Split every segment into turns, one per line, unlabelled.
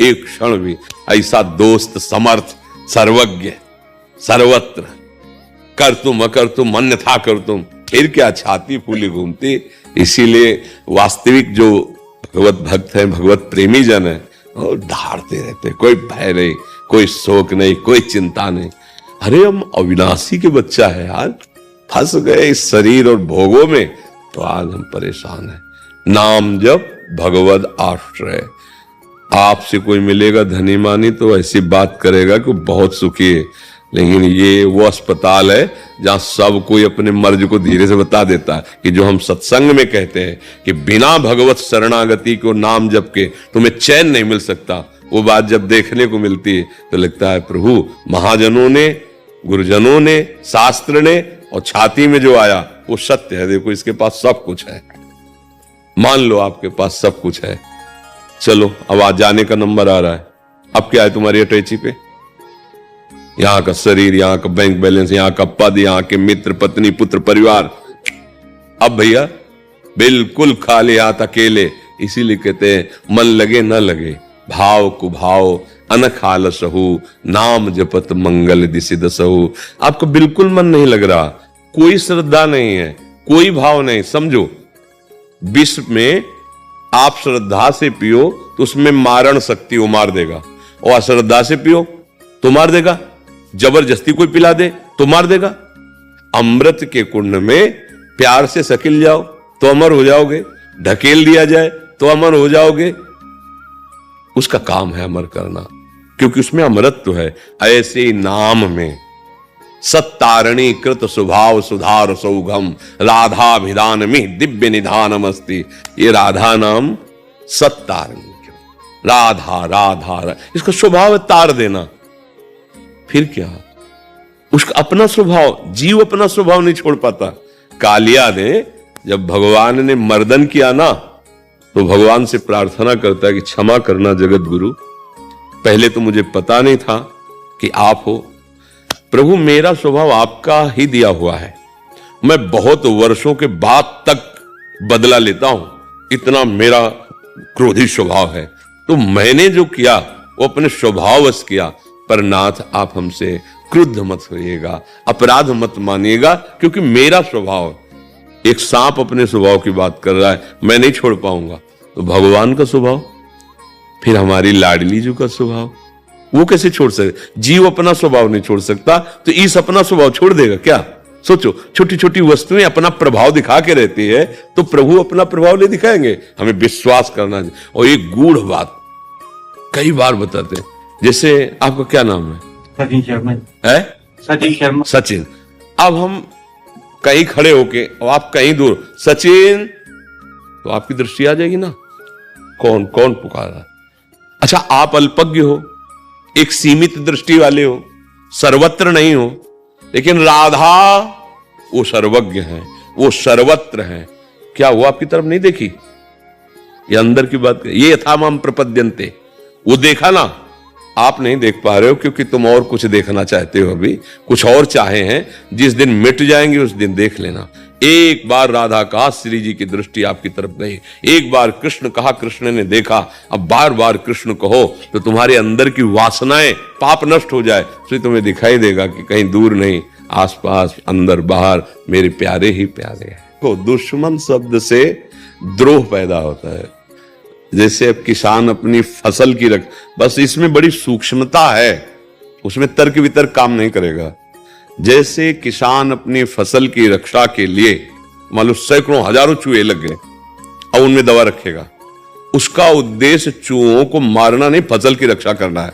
एक क्षण भी। ऐसा दोस्त समर्थ सर्वज्ञ सर्वत्र, कर तुम अकर तुम अन्यथा कर तुम, फिर क्या छाती फूली घूमती। इसीलिए वास्तविक जो भगवत भक्त है, भगवत प्रेमी जन है, और धारते रहते, कोई भय नहीं, कोई शोक नहीं, कोई चिंता नहीं। अरे हम अविनाशी के बच्चा है यार, फंस गए इस शरीर और भोगों में, तो आज हम परेशान हैं। नाम जप भगवद आश्रय। आपसे कोई मिलेगा धनी मानी तो ऐसी बात करेगा कि बहुत सुखी है, लेकिन ये वो अस्पताल है जहां सब कोई अपने मर्ज को धीरे से बता देता है कि जो हम सत्संग में कहते हैं कि बिना भगवत शरणागति को नाम जप के तुम्हें चैन नहीं मिल सकता, वो बात जब देखने को मिलती है तो लगता है प्रभु महाजनों ने, गुरुजनों ने, शास्त्र ने और छाती में जो आया वो सत्य है। देखो इसके पास सब कुछ है, मान लो आपके पास सब कुछ है। चलो अब आज जाने का नंबर आ रहा है। अब क्या है तुम्हारी अटैची पे? यहां का शरीर, यहां का बैंक बैलेंस, यहां का पद, यहां के मित्र, पत्नी, पुत्र, परिवार। अब भैया बिल्कुल खाली हाथ अकेले। इसीलिए कहते हैं मन लगे न लगे, भाव कुभाव अनख आलसहु, नाम जपत मंगल दिसि दसहु। आपको बिल्कुल मन नहीं लग रहा, कोई श्रद्धा नहीं है, कोई भाव नहीं। समझो विष में आप श्रद्धा से पियो तो उसमें मारण शक्ति वो मार देगा, और अश्रद्धा से पियो तो मार देगा, जबरदस्ती कोई पिला दे तो मार देगा। अमृत के कुंड में प्यार से सकिल जाओ तो अमर हो जाओगे, ढकेल दिया जाए तो अमर हो जाओगे। उसका काम है अमर करना, क्योंकि उसमें अमृतत्व है। ऐसे नाम में सत्तारणी कृत स्वभाव सुधार सौगम, राधाभिधान में दिव्य निधानम अस्ति। ये राधा नाम सत्तारणी, राधा राधा, इसका स्वभाव है तार देना। फिर क्या, उसका अपना स्वभाव, जीव अपना स्वभाव नहीं छोड़ पाता। कालिया ने जब भगवान ने मर्दन किया ना, तो भगवान से प्रार्थना करता है कि क्षमा करना जगत गुरु, पहले तो मुझे पता नहीं था कि आप हो। प्रभु मेरा स्वभाव आपका ही दिया हुआ है, मैं बहुत वर्षों के बाद तक बदला लेता हूं, इतना मेरा क्रोधी स्वभाव है। तो मैंने जो किया वो अपने स्वभाववश किया, पर नाथ आप हमसे क्रुद्ध मत होइएगा, अपराध मत मानिएगा, क्योंकि मेरा स्वभाव। एक सांप अपने स्वभाव की बात कर रहा है, मैं नहीं छोड़ पाऊंगा, तो भगवान का स्वभाव, फिर हमारी लाडली जी का स्वभाव, वो कैसे छोड़ सकते? जीव अपना स्वभाव नहीं छोड़ सकता, तो ईश अपना स्वभाव छोड़ देगा क्या? सोचो, छोटी छोटी वस्तुएं अपना प्रभाव दिखा के रहती है, तो प्रभु अपना प्रभाव नहीं दिखाएंगे? हमें विश्वास करना चाहिए। और एक गूढ़ बात कई बार बताते हैं, जैसे आपका क्या नाम है?
सचिन शर्मा
है?
सचिन शर्मा।
सचिन। अब हम कहीं खड़े होके और आप कहीं दूर, सचिन, तो आपकी दृष्टि आ जाएगी ना, कौन कौन पुकारा। अच्छा आप अल्पज्ञ हो, एक सीमित दृष्टि वाले हो, सर्वत्र नहीं हो, लेकिन राधा वो सर्वज्ञ है, वो सर्वत्र है। क्या वो आपकी तरफ नहीं देखी? ये अंदर की बात, ये यथामाम प्रपद्यन्ते, वो देखा ना, आप नहीं देख पा रहे हो क्योंकि तुम और कुछ देखना चाहते हो, अभी कुछ और चाहे हैं। जिस दिन मिट जाएंगे उस दिन देख लेना। एक बार राधा कहा, श्री जी की दृष्टि आपकी तरफ गई। एक बार कृष्ण कहा, कृष्ण ने देखा। अब बार बार कृष्ण कहो तो तुम्हारे अंदर की वासनाएं, पाप नष्ट हो जाए, तो तुम्हें दिखाई देगा कि कहीं दूर नहीं, आसपास, अंदर बाहर मेरे प्यारे ही प्यारे हैं। तो दुश्मन शब्द से द्रोह पैदा होता है। जैसे अब किसान अपनी फसल की बस इसमें बड़ी सूक्ष्मता है, उसमें तर्क वितर्क काम नहीं करेगा। जैसे किसान अपनी फसल की रक्षा के लिए मान लो सैकड़ों हजारों चूहे लग गए, अब उनमें दवा रखेगा, उसका उद्देश्य चूहों को मारना नहीं, फसल की रक्षा करना है।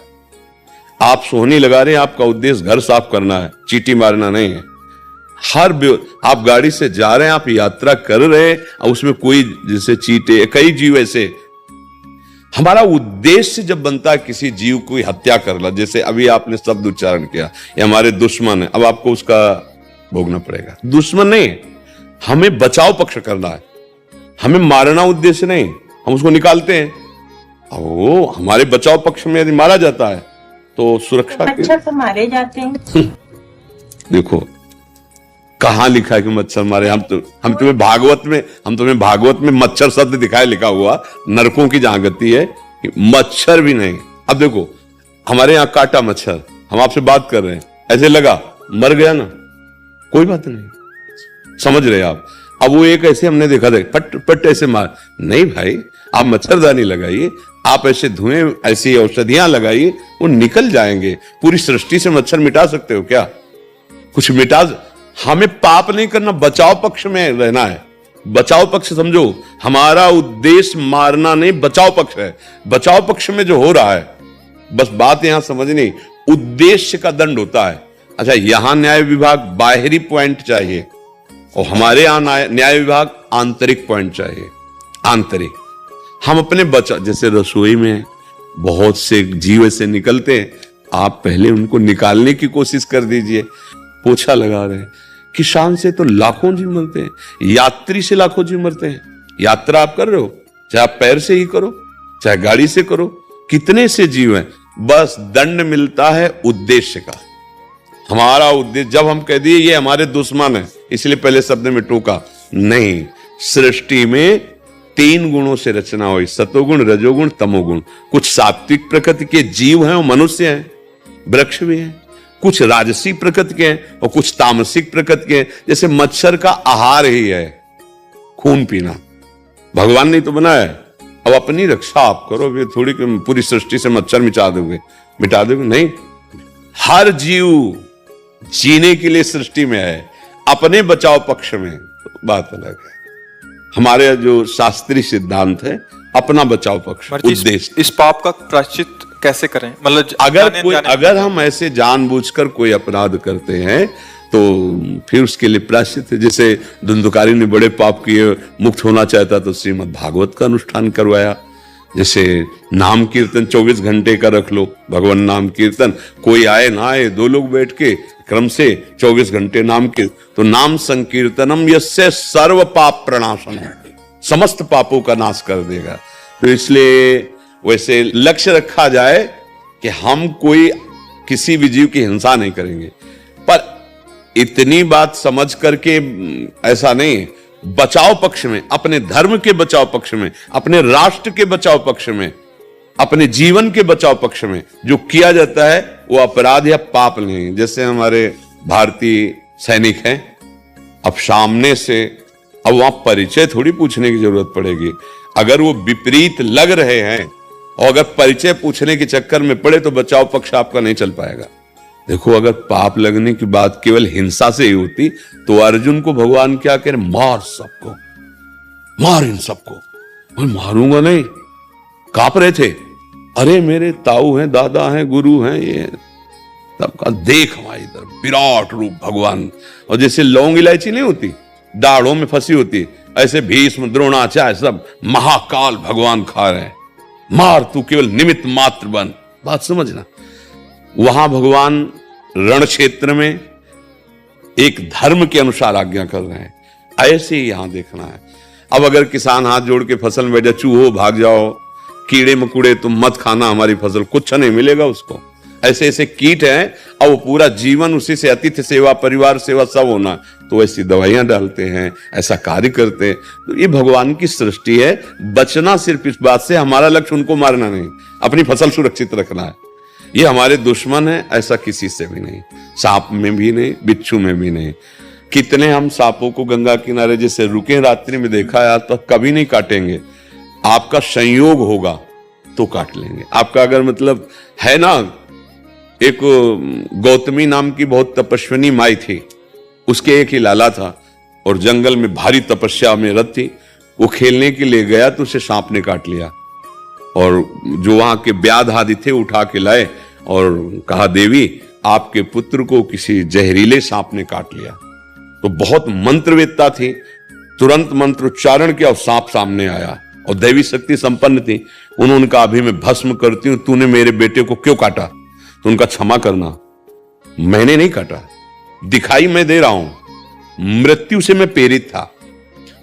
आप सोहनी लगा रहे हैं, आपका उद्देश्य घर साफ करना है, चींटी मारना नहीं है। आप गाड़ी से जा रहे हैं, आप यात्रा कर रहे हैं, और उसमें कोई जैसे चींटे, कई जीव ऐसे, हमारा उद्देश्य जब बनता है किसी जीव की हत्या करना, जैसे अभी आपने शब्द उच्चारण किया, ये हमारे दुश्मन है, अब आपको उसका भोगना पड़ेगा। दुश्मन नहीं, हमें बचाव पक्ष करना है, हमें मारना उद्देश्य नहीं, हम उसको निकालते हैं। वो हमारे बचाव पक्ष में यदि मारा जाता है तो सुरक्षा के
मच्छर तो मारे जाते हैं।
देखो कहां लिखा है कि मच्छर मारे? हम तुम्हें भागवत में मच्छर शब्द दिखाए लिखा हुआ, नरकों की जहां गति है, मच्छर भी नहीं। अब देखो, हमारे यहाँ काटा मच्छर, हम आपसे बात कर रहे हैं, ऐसे लगा, मर गया ना, कोई बात नहीं, समझ रहे आप। अब वो एक ऐसे हमने देखा था, पट पट ऐसे मार, नहीं भाई, आप मच्छरदानी लगाइए, आप ऐसे धुएं, ऐसी औषधियां लगाइए, वो निकल जाएंगे। पूरी सृष्टि से मच्छर मिटा सकते हो क्या? कुछ मिटा, हमें पाप नहीं करना, बचाव पक्ष में रहना है। बचाव पक्ष समझो, हमारा उद्देश्य मारना नहीं, बचाव पक्ष है। बचाव पक्ष में जो हो रहा है, बस बात यहां समझनी, उद्देश्य का दंड होता है। अच्छा, यहां न्याय विभाग बाहरी पॉइंट चाहिए और हमारे यहां न्याय विभाग आंतरिक पॉइंट चाहिए। आंतरिक, हम अपने बचाव, जैसे रसोई में बहुत से जीव से निकलते हैं, आप पहले उनको निकालने की कोशिश कर दीजिए। पोछा लगा रहे हैं, किसान से तो लाखों जीव मरते हैं, यात्री से लाखों जीव मरते हैं। यात्रा आप कर रहे हो, चाहे आप पैर से ही करो, चाहे गाड़ी से करो, कितने से जीव हैं। बस दंड मिलता है उद्देश्य का। हमारा उद्देश्य, जब हम कह दिए ये हमारे दुश्मन है, इसलिए पहले शब्द में टोका नहीं। सृष्टि में 3 गुणों से रचना हुई, सतोगुण, रजोगुण, तमोगुण। कुछ सात्विक प्रकृति के जीव हैं और मनुष्य हैं, वृक्ष भी हैं। कुछ राजसी प्रकृति के हैं और कुछ तामसिक प्रकृति के हैं। जैसे मच्छर का आहार ही है खून पीना, भगवान ने तो बनाया है। अब अपनी रक्षा आप करो, भी थोड़ी पूरी सृष्टि से मच्छर मिटा दोगे नहीं। हर जीव जीने के लिए सृष्टि में है, अपने बचाव पक्ष में बात अलग है। हमारे जो शास्त्रीय सिद्धांत है, अपना बचाव पक्ष, उद्देश्य।
इस पाप का प्रायश्चित कैसे करें? मतलब
अगर हम ऐसे जानबूझकर कोई अपराध करते हैं तो फिर उसके लिए प्रायश्चित है। जैसे धुंधकारी ने बड़े पाप किए, मुक्त होना चाहता तो श्रीमद् भागवत का अनुष्ठान करवाया। जैसे नाम कीर्तन 24 घंटे का रख लो, भगवान नाम कीर्तन, कोई आए ना आए, 2 लोग बैठ के क्रम से 24 घंटे नाम के, तो नाम संकीर्तनम यस्य सर्व पाप प्रणाशनम, समस्त पापों का नाश कर देगा। तो इसलिए वैसे लक्ष्य रखा जाए कि हम कोई किसी भी जीव की हिंसा नहीं करेंगे, पर इतनी बात समझ करके ऐसा नहीं, बचाव पक्ष में, अपने धर्म के बचाव पक्ष में, अपने राष्ट्र के बचाव पक्ष में, अपने जीवन के बचाव पक्ष में जो किया जाता है वो अपराध या पाप नहीं। जैसे हमारे भारतीय सैनिक हैं, अब सामने से, अब वहां परिचय थोड़ी पूछने की जरूरत पड़ेगी। अगर वो विपरीत लग रहे हैं और अगर परिचय पूछने के चक्कर में पड़े तो बचाव पक्ष आपका नहीं चल पाएगा। देखो, अगर पाप लगने की बात केवल हिंसा से ही होती तो अर्जुन को भगवान क्या कह रहे, मार सबको, मार इन सबको। मैं मारूंगा नहीं, कांप रहे थे, अरे मेरे ताऊ हैं, दादा हैं, गुरु हैं, ये सबका देख हमारी इधर विराट रूप भगवान। और जैसे लौंग इलायची नहीं होती, दाढ़ों में फंसी होती, ऐसे भीष्म, द्रोणाचार्य सब महाकाल भगवान खा रहे हैं, मार, तू केवल निमित्त मात्र बन। बात समझना, वहां भगवान रण क्षेत्र में एक धर्म के अनुसार आज्ञा कर रहे हैं। ऐसे ही यहां देखना है। अब अगर किसान हाथ जोड़ के फसल में बैठ जाए, चूहो भाग जाओ, कीड़े मकुड़े तुम मत खाना हमारी फसल, कुछ नहीं मिलेगा उसको। ऐसे ऐसे कीट हैं और वो पूरा जीवन उसी से, अतिथि सेवा, परिवार सेवा सब होना, तो ऐसी दवाइयां डालते हैं, ऐसा कार्य करते हैं। तो ये भगवान की सृष्टि है। बचना सिर्फ इस बात से, हमारा लक्ष्य उनको मारना नहीं, अपनी फसल सुरक्षित रखना है। ये हमारे दुश्मन है, ऐसा किसी से भी नहीं, सांप में भी नहीं, बिच्छू में भी नहीं। कितने हम सांपों को गंगा किनारे जैसे रुके रात्रि में देखा है, तो कभी नहीं काटेंगे। आपका संयोग होगा तो काट लेंगे। आपका अगर मतलब है ना, एक गौतमी नाम की बहुत तपस्विनी माई थी, उसके एक ही लाला था और जंगल में भारी तपस्या में रत थी। वो खेलने के लिए गया तो उसे सांप ने काट लिया और जो वहां के व्याध आदि थे उठा के लाए और कहा, देवी आपके पुत्र को किसी जहरीले सांप ने काट लिया। तो बहुत मंत्रवेत्ता थी, तुरंत मंत्र उच्चारण किया और सांप सामने आया और दैवी शक्ति संपन्न थी। उन्होंने कहा, अभी मैं भस्म करती हूं, तूने मेरे बेटे को क्यों काटा? तो उनका, क्षमा करना, मैंने नहीं काटा, दिखाई मैं दे रहा हूं, मृत्यु से मैं प्रेरित था,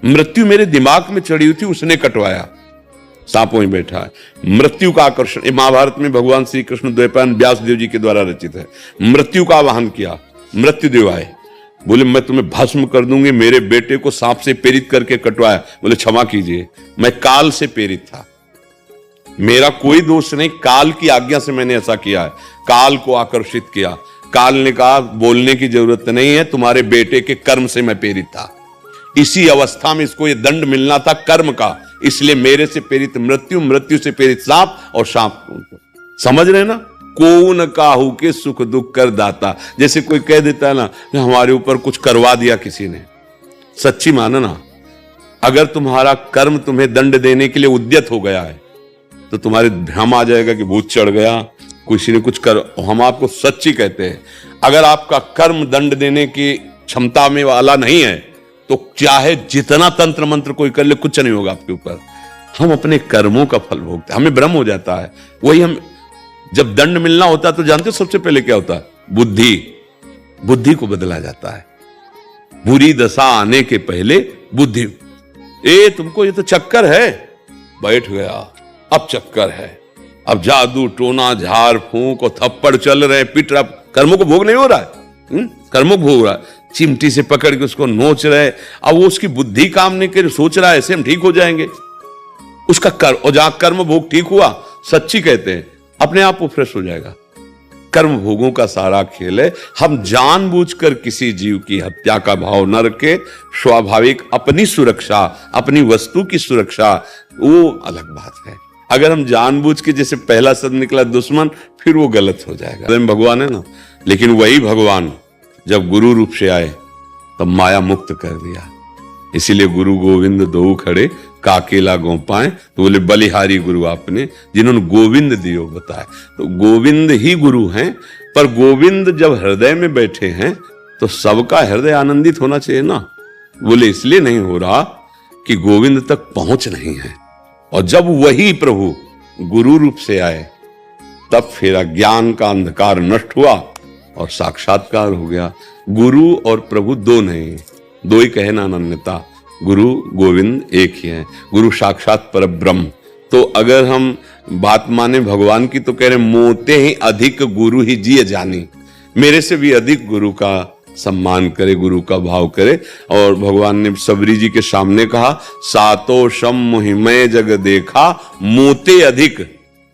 मृत्यु मेरे दिमाग में चढ़ी हुई थी, उसने कटवाया। सांप वहीं बैठा है। मृत्यु का आकर्षण, ये महाभारत में भगवान श्री कृष्ण द्वैपायन व्यास देव जी के द्वारा रचित है। मृत्यु का आवाहन किया, मृत्यु देव आए, बोले मैं तुम्हें भस्म कर दूंगी, मेरे बेटे को सांप से प्रेरित करके कटवाया। बोले क्षमा कीजिए, मैं काल से प्रेरित था। मेरा कोई दोष नहीं, काल की आज्ञा से मैंने ऐसा किया है, काल को आकर्षित किया। काल ने कहा बोलने की जरूरत नहीं है, तुम्हारे बेटे के कर्म से मैं प्रेरित था, इसी अवस्था में इसको ये दंड मिलना था कर्म का, इसलिए मेरे से प्रेरित मृत्यु, मृत्यु से प्रेरित सांप, और सांप समझ रहे ना, कौन काहू के सुख दुख कर दाता। जैसे कोई कह देता है ना हमारे ऊपर कुछ करवा दिया किसी ने, सच्ची मानना, अगर तुम्हारा कर्म तुम्हें दंड देने के लिए उद्यत हो गया है तो तुम्हारे भ्रम आ जाएगा कि भूत चढ़ गया, किसी ने कुछ कर। हम आपको सच्ची कहते हैं, अगर आपका कर्म दंड देने की क्षमता में वाला नहीं है तो चाहे जितना तंत्र मंत्र कोई कर ले कुछ नहीं होगा आपके ऊपर। हम अपने कर्मों का फल भोगते हैं, हमें भ्रम हो जाता है। वही हम जब दंड मिलना होता है तो जानते हो सबसे पहले क्या होता है, बुद्धि को बदला जाता है। बुरी दशा आने के पहले बुद्धि, तुमको ये तो चक्कर है, बैठ गया, अब चक्कर है, अब जादू टोना झाड़ फूंक और थप्पड़ चल रहे, पिट रहा, कर्मों को भोग नहीं हो रहा है, कर्मों को भोग रहा है, चिमटी से पकड़ के उसको नोच रहे। अब वो उसकी बुद्धि काम नहीं कर, सोच रहा है ऐसे हम ठीक हो जाएंगे, उसका कर्म, और जहां कर्म भोग ठीक हुआ, सच्ची कहते हैं अपने आप वो फ्रेश हो जाएगा। कर्म भोगों का सारा खेल है। हम जानबूझकर किसी जीव की हत्या का भाव न रखे, स्वाभाविक अपनी सुरक्षा, अपनी वस्तु की सुरक्षा, वो अलग बात है। अगर हम जानबूझ के, जैसे पहला शब्द निकला दुश्मन, फिर वो गलत हो जाएगा। भगवान है ना, लेकिन वही भगवान जब गुरु रूप से आए तब माया मुक्त कर दिया। इसीलिए गुरु गोविंद दो खड़े काकेला गोपाएं, तो बोले बलिहारी गुरु आपने, जिन्होंने गोविंद दियो बताए। तो गोविंद ही गुरु हैं, पर गोविंद जब हृदय में बैठे हैं तो सबका हृदय आनंदित होना चाहिए ना। बोले इसलिए नहीं हो रहा कि गोविंद तक पहुंच नहीं है। और जब वही प्रभु गुरु रूप से आए तब फिर अज्ञान का अंधकार नष्ट हुआ और साक्षात्कार हो गया। गुरु और प्रभु दो नहीं, दो ही कहे ना अनन्यता, गुरु गोविंद एक ही है, गुरु साक्षात परब्रह्म। तो अगर हम बात माने भगवान की तो कह रहे मोते ही अधिक गुरु ही जिए जानी, मेरे से भी अधिक गुरु का सम्मान करे, गुरु का भाव करे। और भगवान ने सबरी जी के सामने कहा, सातो शम मुहिमय जग देखा, मोते अधिक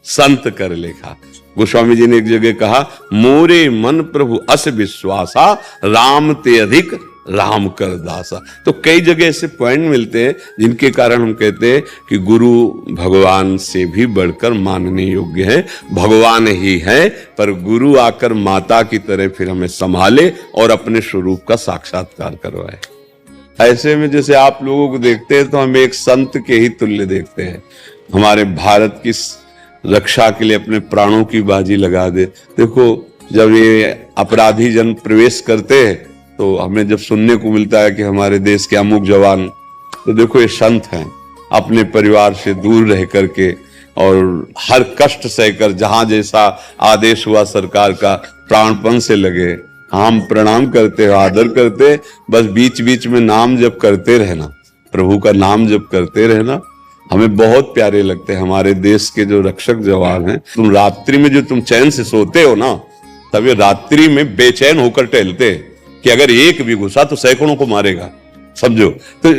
संत कर लेखा। गोस्वामी जी ने एक जगह कहा, मोरे मन प्रभु अस विश्वासा, राम ते अधिक राम कर दासा। तो कई जगह ऐसे पॉइंट मिलते हैं जिनके कारण हम कहते हैं कि गुरु भगवान से भी बढ़कर मानने योग्य है। भगवान ही है, पर गुरु आकर माता की तरह फिर हमें संभाले और अपने स्वरूप का साक्षात्कार करवाए। ऐसे में जैसे आप लोगों को देखते हैं तो हम एक संत के ही तुल्य देखते हैं। हमारे भारत की रक्षा के लिए अपने प्राणों की बाजी लगा दे। देखो जब ये अपराधी जन प्रवेश करते हैं तो हमें जब सुनने को मिलता है कि हमारे देश के अमुक जवान, तो देखो ये संत हैं, अपने परिवार से दूर रह करके और हर कष्ट सहकर, जहां जैसा आदेश हुआ सरकार का, प्राणपण से लगे। हम प्रणाम करते हैं, आदर करते, बस बीच बीच में नाम जप करते रहना, प्रभु का नाम जप करते रहना, हमें बहुत प्यारे लगते हैं। हमारे देश के जो रक्षक जवान हैं, तुम रात्रि में जो तुम चैन से सोते हो ना, तब ये रात्रि में बेचैन होकर टहलते हैं कि अगर एक भी घुसा तो सैकड़ों को मारेगा, समझो। तो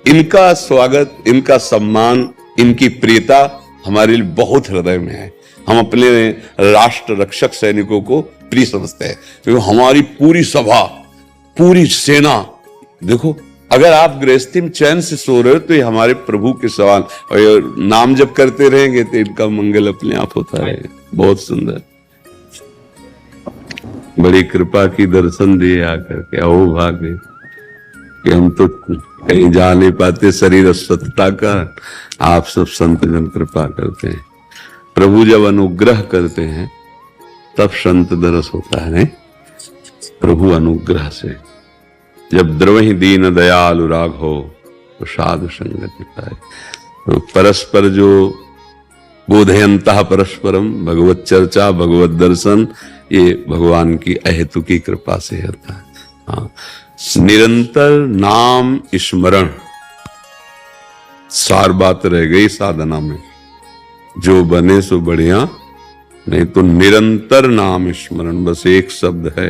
इनका स्वागत, इनका सम्मान, इनकी प्रियता हमारे लिए बहुत हृदय में है। हम अपने राष्ट्र रक्षक सैनिकों को प्रिय समझते हैं, क्योंकि हमारी पूरी सभा, पूरी सेना, देखो अगर आप गृहस्थी में चैन से सो रहे हो तो ये हमारे प्रभु के सवाल, और नाम जब करते रहेंगे तो इनका मंगल अपने आप होता रहेगा। बहुत सुंदर, बड़ी कृपा की दर्शन दिए आकर के, अहो भाग्य कि हम तो कहीं जा नहीं पाते शरीर अस्वस्थता का, आप सब संत जन कृपा करते हैं। प्रभु जब अनुग्रह करते हैं तब संत दरस होता है, नहीं प्रभु अनुग्रह से। जब द्रवहि दीन दयालु राघो तो साधु संगति पाए। तो परस्पर जो बोधयंतः परस्परम, भगवत चर्चा, भगवत दर्शन, ये भगवान की अहेतुकी कृपा से होता है। हाँ, निरंतर नाम स्मरण, सार बात रह गई साधना में, जो बने सो बढ़िया, नहीं तो निरंतर नाम स्मरण, बस एक शब्द है।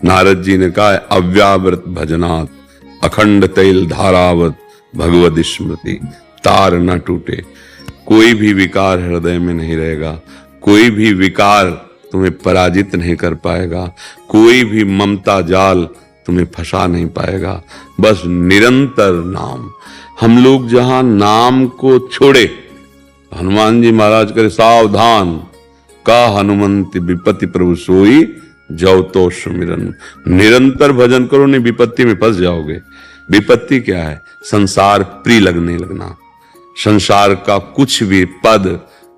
नारद जी ने कहा, अव्यावृत भजनात् अखंड तैल धारावत भगवद स्मृति, तार न टूटे। कोई भी विकार हृदय में नहीं रहेगा, कोई भी विकार तुम्हें पराजित नहीं कर पाएगा, कोई भी ममता जाल तुम्हें फंसा नहीं पाएगा। बस निरंतर नाम। हम लोग जहां नाम को छोड़े, हनुमान जी महाराज करे सावधान, का हनुमंत विपत्ति प्रभु सोई, जौ तो सुमिरन। निरंतर भजन करो, नहीं विपत्ति में फंस जाओगे। विपत्ति क्या है? संसार प्रिय लगने लगना। संसार का कुछ भी पद,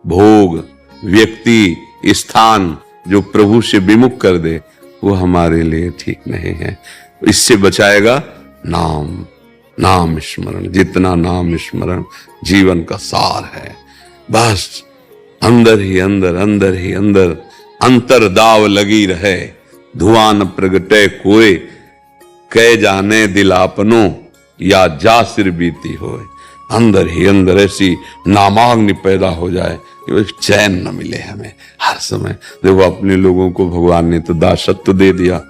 भोग, व्यक्ति, स्थान जो प्रभु से विमुख कर दे, वो हमारे लिए ठीक नहीं है। इससे बचाएगा नाम, नाम स्मरण। जितना नाम स्मरण जीवन का सार है। बस अंदर ही अंदर, अंदर ही अंदर अंतरदाव लगी रहे, धुआं न प्रगटे कोय, कह जाने दिल आपनो, या जा सिर बीती होए। अंदर ही अंदर ऐसी नामाग्नि पैदा हो जाए कि चैन न मिले हमें हर समय। देखो अपने लोगों को भगवान ने तो दासत्व दे दिया,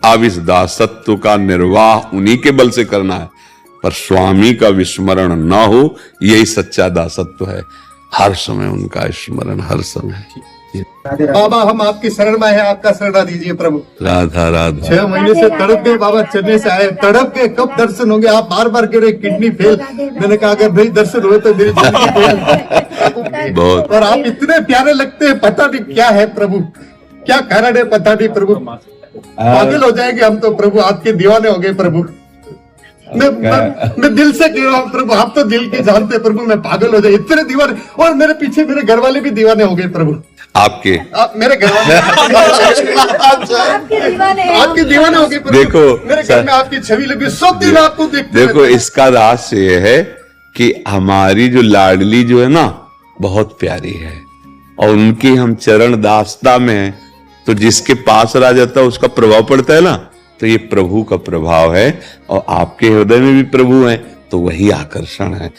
अब इस दासत्व का निर्वाह उन्हीं के बल से करना है, पर स्वामी का विस्मरण ना हो, यही सच्चा दासत्व है। हर समय उनका स्मरण, हर समय।
बाबा हम आपकी शरण में है, आपका शरणा दीजिए प्रभु।
राधा राधा।
6 महीने से तड़प गए बाबा, चेन्नई से आए, तड़प के कब दर्शन होंगे? आप बार बार कह रहे किडनी फेल। मैंने कहा अगर नहीं दर्शन हुए तो मेरी जिंदगी फेल।
बहुत।
और आप इतने प्यारे लगते हैं, पता नहीं क्या है प्रभु, क्या कारण है पता नहीं प्रभु। पागल हो जाएंगे हम तो प्रभु, आपके दीवाने हो गए प्रभु। मैं दिल से कह रहा हूँ प्रभु, आप तो दिल के जानते प्रभु, मैं पागल हो जाए, इतने दीवाने। और मेरे पीछे मेरे घर वाले भी दीवाने हो गए प्रभु।
आपके
आप मेरे घर वाले आपके दीवाने हो गए प्रभु।
देखो
मेरे घर में आपकी छवि लगी, सब दिन आपको देखते
देखो इसका रहस्य ये है कि हमारी जो लाडली जो है ना, बहुत प्यारी है, और उनकी हम चरण दासता में है, तो जिसके पास रह जाता है उसका प्रभाव पड़ता है ना। तो ये प्रभु का प्रभाव है, और आपके हृदय में भी प्रभु है, तो वही आकर्षण है।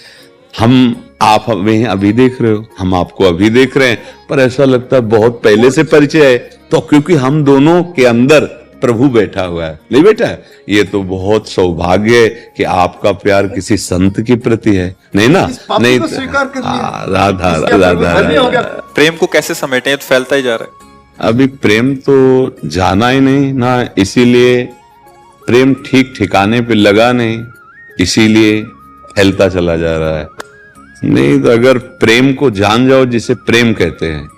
हम आप हमें अभी देख रहे हो, हम आपको अभी देख रहे हैं, पर ऐसा लगता है बहुत पहले से परिचय है। तो क्योंकि हम दोनों के अंदर प्रभु बैठा हुआ है, नहीं बैठा है? ये तो बहुत सौभाग्य है कि आपका प्यार किसी संत के प्रति है, नहीं ना? नहीं, राधा राधा।
प्रेम को कैसे समेटे? तो फैलता ही जा रहा है।
अभी प्रेम तो जाना ही नहीं ना, इसीलिए प्रेम ठीक ठिकाने पे लगा नहीं, इसीलिए फैलता चला जा रहा है। नहीं तो अगर प्रेम को जान जाओ, जिसे प्रेम कहते हैं,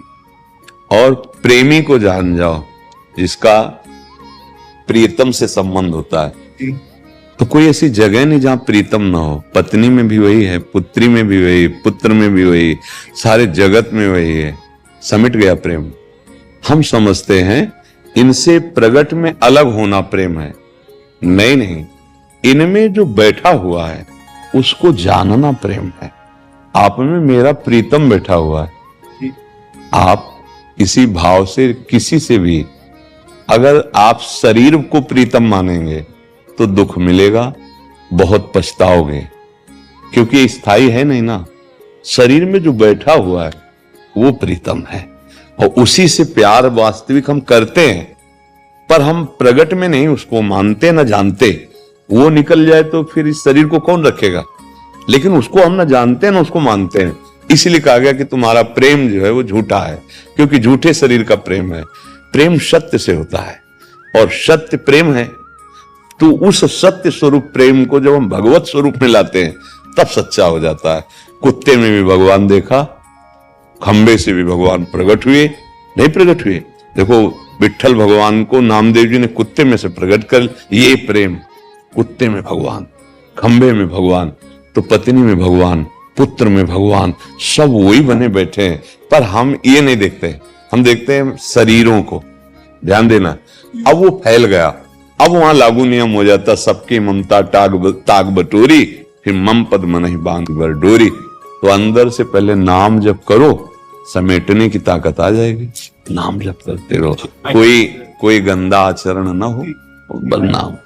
और प्रेमी को जान जाओ, जिसका प्रियतम से संबंध होता है, तो कोई ऐसी जगह नहीं जहां प्रीतम ना हो। पत्नी में भी वही है, पुत्री में भी वही, पुत्र में भी वही, सारे जगत में वही है। समिट गया प्रेम। हम समझते हैं इनसे प्रगट में अलग होना प्रेम है। नहीं नहीं, इनमें जो बैठा हुआ है उसको जानना प्रेम है। आप में मेरा प्रीतम बैठा हुआ है। आप किसी भाव से, किसी से भी अगर आप शरीर को प्रीतम मानेंगे तो दुख मिलेगा, बहुत पछताओगे, क्योंकि स्थायी है नहीं ना। शरीर में जो बैठा हुआ है वो प्रीतम है, और उसी से प्यार वास्तविक हम करते हैं, पर हम प्रगट में नहीं उसको मानते ना जानते। वो निकल जाए तो फिर इस शरीर को कौन रखेगा? लेकिन उसको हम ना जानते हैं ना उसको मानते हैं। इसलिए कहा गया कि तुम्हारा प्रेम जो है वो झूठा है, क्योंकि झूठे शरीर का प्रेम है। प्रेम सत्य से होता है, और सत्य प्रेम है। तो उस सत्य स्वरूप प्रेम को जब हम भगवत स्वरूप में लाते हैं, तब सच्चा हो जाता है। कुत्ते में भी भगवान देखा, खंबे से भी भगवान प्रकट हुए, नहीं प्रकट हुए? देखो विट्ठल भगवान को नामदेव जी ने कुत्ते में से प्रकट कर, ये प्रेम। कुत्ते में भगवान, खंबे में भगवान, तो पत्नी में भगवान, पुत्र में भगवान, सब वही बने बैठे हैं। पर हम ये नहीं देखते, हम देखते हैं शरीरों को। ध्यान देना, अब वो फैल गया, अब वहां लागू नियम हो जाता, सबकी ममता ताग बटोरी, फिर मम पद मन ही बांध बर डोरी। तो अंदर से पहले नाम जप करो, समेटने की ताकत आ जाएगी। नाम जप करते रहो, कोई गंदा आचरण ना हो, बदनाम।